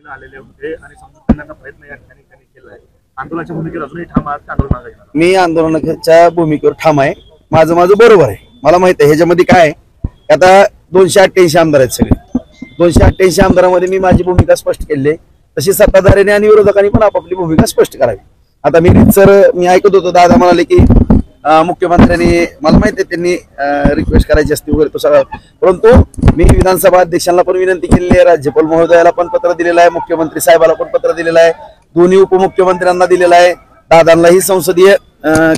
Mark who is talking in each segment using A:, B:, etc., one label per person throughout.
A: आलेले होते आणि समजून घेण्याचा प्रयत्न या ठिकाणी त्यांनी केलाय. आंदोलनाच्या भूमिकेवर अजूनही ठाम आहात का आंदोलन मागे घेणार?
B: मी आंदोलनाच्या भूमिकेवर ठाम आहे. माझं बरोबर आहे. मला माहित आहे ह्याच्यामध्ये काय आहे. आता 288 आमदार आहेत सगळे. 288 आमदारांमध्ये मी माझी भूमिका स्पष्ट केली आहे. तशी सत्ताधाऱ्यांनी आणि विरोधकांनी पण आपापली भूमिका स्पष्ट करावी. आता मी ऐकत होतो दादा म्हणाले की मुख्यमंत्र्यांनी मला माहिती आहे त्यांनी रिक्वेस्ट करायची असते वगैरे तो सगळं, परंतु मी विधानसभा अध्यक्षांना पण विनंती केलेली आहे, राज्यपाल महोदयाला पण पत्र दिलेलं आहे, मुख्यमंत्री साहेबाला पण पत्र दिलेलं आहे, दोन्ही उपमुख्यमंत्र्यांना दिलेलं आहे, दादांनाही संसदीय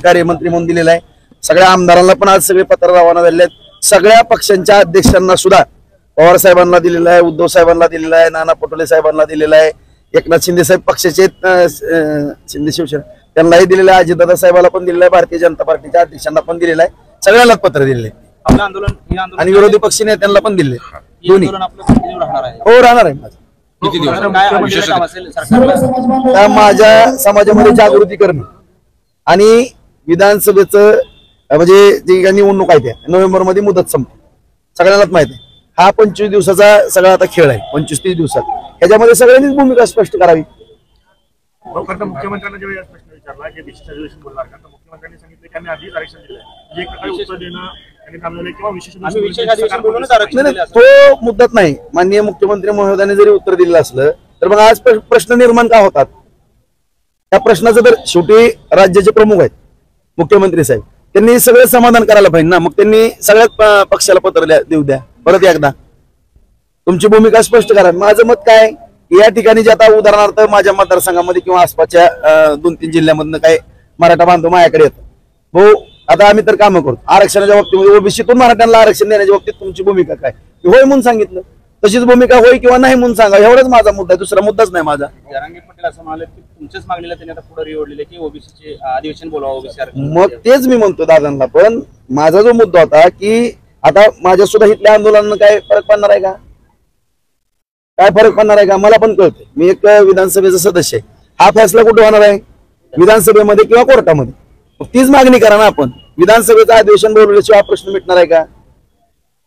B: कार्यमंत्री म्हणून दिलेलं आहे, सगळ्या आमदारांना पण आज सगळे पत्र रवाना झालेले आहेत, सगळ्या पक्षांच्या अध्यक्षांना सुद्धा पवार साहेबांना दिलेलं आहे, उद्धव साहेबांना दिलेलं आहे, नाना पटोले साहेबांना दिलेलं आहे, एकनाथ शिंदे साहेब पक्षाचे शिंदे शिवसेना त्यांनाही दिलेलं आहे, अजितदादा साहेबाला पण दिलेलं आहे, भारतीय जनता पार्टीच्या अध्यक्षांना पण दिलेलं आहे, सगळ्यांनाच पत्र दिलेलं आहे आणि विरोधी पक्ष नेत्यांना पण दिले दोन्ही. हो राहणार आहे माझ्या समाजामध्ये जागृती करणं आणि विधानसभेचं म्हणजे जी निवडणूक आहे त्या नोव्हेंबर मध्ये मुदत संपते सगळ्यांनाच माहिती आहे. हा 25 दिवसाचा सगळा आता खेळ आहे. 25-30 दिवसात ह्याच्यामध्ये सगळ्यांनीच भूमिका स्पष्ट करावी.
A: मुख्यमंत्र्यांना जेव्हा प्रश्न विचारला की विशेष अधिवेशन बोलणार का, तर मुख्यमंत्र्यांनी सांगितले की आम्ही आधीच आरक्षण दिलंय, म्हणजे एक प्रकारे उत्तर देणं त्यांनी थांबलेलं किंवा विशेष
B: तो मुद्दाच नाही. माननीय मुख्यमंत्री महोदयांनी जरी उत्तर दिलेलं असलं तर मग आज प्रश्न निर्माण का होतात. त्या प्रश्नाचं तर शेवटी राज्याचे प्रमुख आहेत मुख्यमंत्री साहेब, त्यांनी सगळं समाधान करायला पाहिजे ना. मग त्यांनी सगळ्याच पक्षाला पत्र देऊ द्या, परत एकदा तुमची भूमिका स्पष्ट करा. माझं मत काय या ठिकाणी जे आता उदाहरणार्थ माझ्या मतदारसंघामध्ये किंवा आसपासच्या 2-3 जिल्ह्यामधनं काय मराठा बांधव माझ्याकडे येतात, भाऊ आता आम्ही तर कामं करतो आरक्षणाच्या बाबतीमध्ये ओबीसीतून मराठ्यांना आरक्षण देण्याच्या बाबतीत तुमची भूमिका काय, होय म्हणून सांगितलं, तशीच भूमिका होय किंवा नाही म्हणून सांगा, एवढाच माझा मुद्दा आहे, दुसरा मुद्दाच नाही माझा.
C: जरांगे पाटील असं म्हणाले की तुमच्याच मागणीला त्यांनी आता पुढे निवडलेले की ओबीसीचे अधिवेशन बोलावं ओबीसी.
B: मग तेच मी म्हणतो दादांना, पण माझा जो मुद्दा होता की आता माझ्या सुद्धा इथल्या आंदोलनानं काय फरक पडणार आहे का, काय फरक पडणार आहे का मला पण कळतं. मी एक विधानसभेचा सदस्य आहे. हा फैसला कुठे होणार आहे, विधानसभेमध्ये किंवा कोर्टामध्ये. तीच मागणी करा ना आपण. विधानसभेचं अधिवेशन बोलवल्याशिवाय प्रश्न मिटणार आहे का.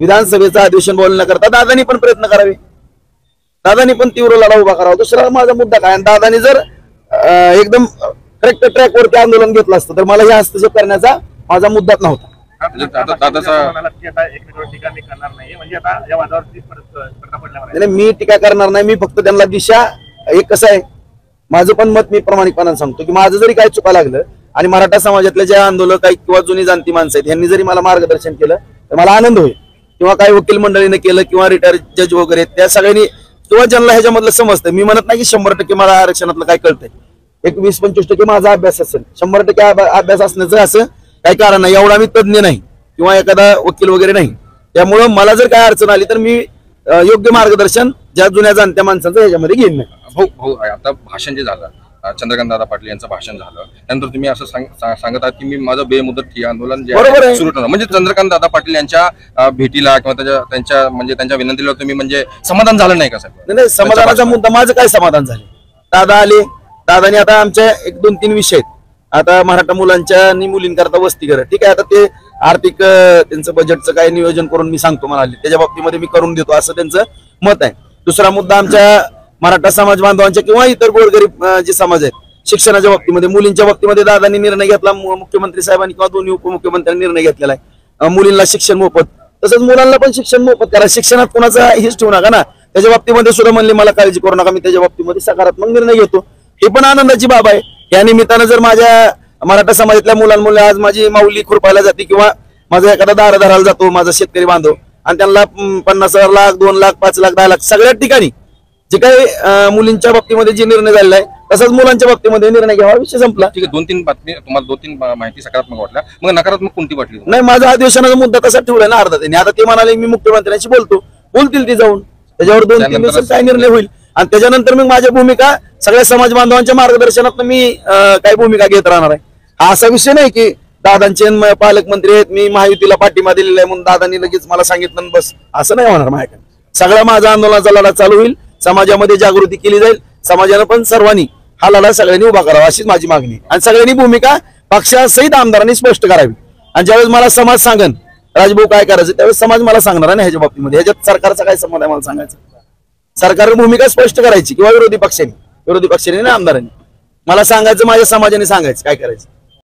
B: विधानसभेचं अधिवेशन बोलण्याकरता दादांनी पण प्रयत्न करावे, दादांनी पण तीव्र लढा उभा करावा. दुसरा माझा मुद्दा काय, दादांनी जर एकदम करेक्ट ट्रॅकवरती आंदोलन घेतलं असतं तर मला हे हस्तक्षेप करण्याचा माझा मुद्दाच नव्हता. मी टीका करणार नाही. मी फक्त त्यांना दिशा एक कसं आहे माझं पण मत मी प्रामाणिकपणाने सांगतो की माझं जरी काय चुका लागलं आणि मराठा समाजातल्या ज्या आंदोलक काही किंवा जुनी जाणती माणसं आहेत यांनी जरी मला मार्गदर्शन केलं तर मला आनंद होईल, किंवा काही वकील मंडळीने केलं किंवा रिटायर जज वगैरे त्या सगळ्यांनी किंवा ज्यांना ह्याच्यामधलं समजतं. मी म्हणत नाही की 100% मला आरक्षणातलं काय कळतंय, एक 20-25% माझा अभ्यास असेल, 100% अभ्यास असण्याचं असं काही कारण नाही. एवढा मी तज्ञ नाही किंवा एखादा वकील वगैरे नाही. त्यामुळं मला जर काय अडचण आली तर मी योग्य मार्गदर्शन ज्या जुन्या जाणत्या माणसांचं ह्याच्यामध्ये घेईन नाही.
D: हो आता भाषण जे झालं चंद्रकांत दादा पाटील यांचं भाषण झालं त्यानंतर तुम्ही असं सांगत आहात की मी माझं बेमुदत ठिय्या आंदोलन जे सुरू ठेवणार, म्हणजे चंद्रकांत दादा पाटील यांच्या भेटीला किंवा त्यांच्या म्हणजे त्यांच्या विनंतीला तुम्ही म्हणजे समाधान झालं नाही का साहेब?
B: नाही, समाधानाचा मुद्दा माझं काय समाधान झाले. दादा आले, दादानी आता आमच्या 1-2-3 विषय आहेत. आता मराठा मुलांच्या आणि मुलींकरता वसतिगृह ठीक आहे, आता ते आर्थिक त्यांचं बजेटचं काय नियोजन करून मी सांगतो म्हणाले, त्याच्या बाबतीमध्ये मी करून देतो असं त्यांचं मत आहे. दुसरा मुद्दा आमच्या मराठा समाज बांधवांच्या किंवा इतर गोरगरीब जे समाज आहेत शिक्षणाच्या बाबतीमध्ये मुलींच्या बाबतीमध्ये दादांनी निर्णय घेतला, मुख्यमंत्री साहेबांनी किंवा दोन्ही उपमुख्यमंत्र्यांनी निर्णय घेतलेला आहे. मुलींना शिक्षण मोफत, तसंच मुलांना पण शिक्षण मोफत करा. शिक्षणात कोणाचा हिच ठेवू नका ना. त्याच्या बाबतीमध्ये सुद्धा म्हणले मला काळजी करू नका, मी त्याच्या बाबतीमध्ये सकारात्मक निर्णय घेतो. हे पण आनंदाची बाब आहे. या निमित्तानं जर माझ्या मराठा समाजातल्या मुलांमुळे आज माझी माऊली खुरपायला जाते किंवा माझा एखादा दारा धरायला जातो माझा शेतकरी बांधव आणि त्यांना 50,000 लाख 2 लाख 5 लाख 10 लाख सगळ्या ठिकाणी जे काही मुलींच्या बाबतीमध्ये जे निर्णय झालेला आहे तसंच मुलांच्या बाबतीमध्ये निर्णय घ्यावा, विषय संपला.
D: ठीक आहे, 2-3 बातमी तुम्हाला 2-3 माहिती सकारात्मक वाटल्या, मग नकारात्मक कोणती वाटली?
B: नाही, माझा अधिवेशनाचा मुद्दा तसा ठेवलाय ना अर्धा त्यांनी. आता ते म्हणाले मी मुख्यमंत्र्यांशी बोलतील ते जाऊन, त्याच्यावर 2-3 दिवसात काय निर्णय होईल आणि त्याच्यानंतर मग माझ्या भूमिका सगळ्या समाज बांधवांच्या मार्गदर्शनात मी काय भूमिका घेत राहणार आहे. हा असा विषय नाही की दादांचे पालकमंत्री आहेत मी महायुतीला पाठिंबा दिलेला आहे म्हणून दादांनी लगेच मला सांगितलं बस, असं नाही होणार माझ्याकडे. सगळा माझा आंदोलनाचा लढा चालू होईल, समाजामध्ये जागृती केली जाईल, समाजानं पण सर्वांनी हा लढा सगळ्यांनी उभा करावा अशीच माझी मागणी. आणि सगळ्यांनी भूमिका पक्षासहित आमदारांनी स्पष्ट करावी. आणि ज्यावेळेस मला समाज सांगन राजभाऊ काय करायचं त्यावेळेस समाज मला सांगणार आहे ना ह्याच्या बाबतीमध्ये. ह्याच्यात सरकारचा काय संबंध आहे मला सांगायचं. सरकारनं भूमिका स्पष्ट करायची किंवा विरोधी पक्षाने ना आमदारांनी मला सांगायचं, माझ्या समाजाने सांगायचं काय करायचं.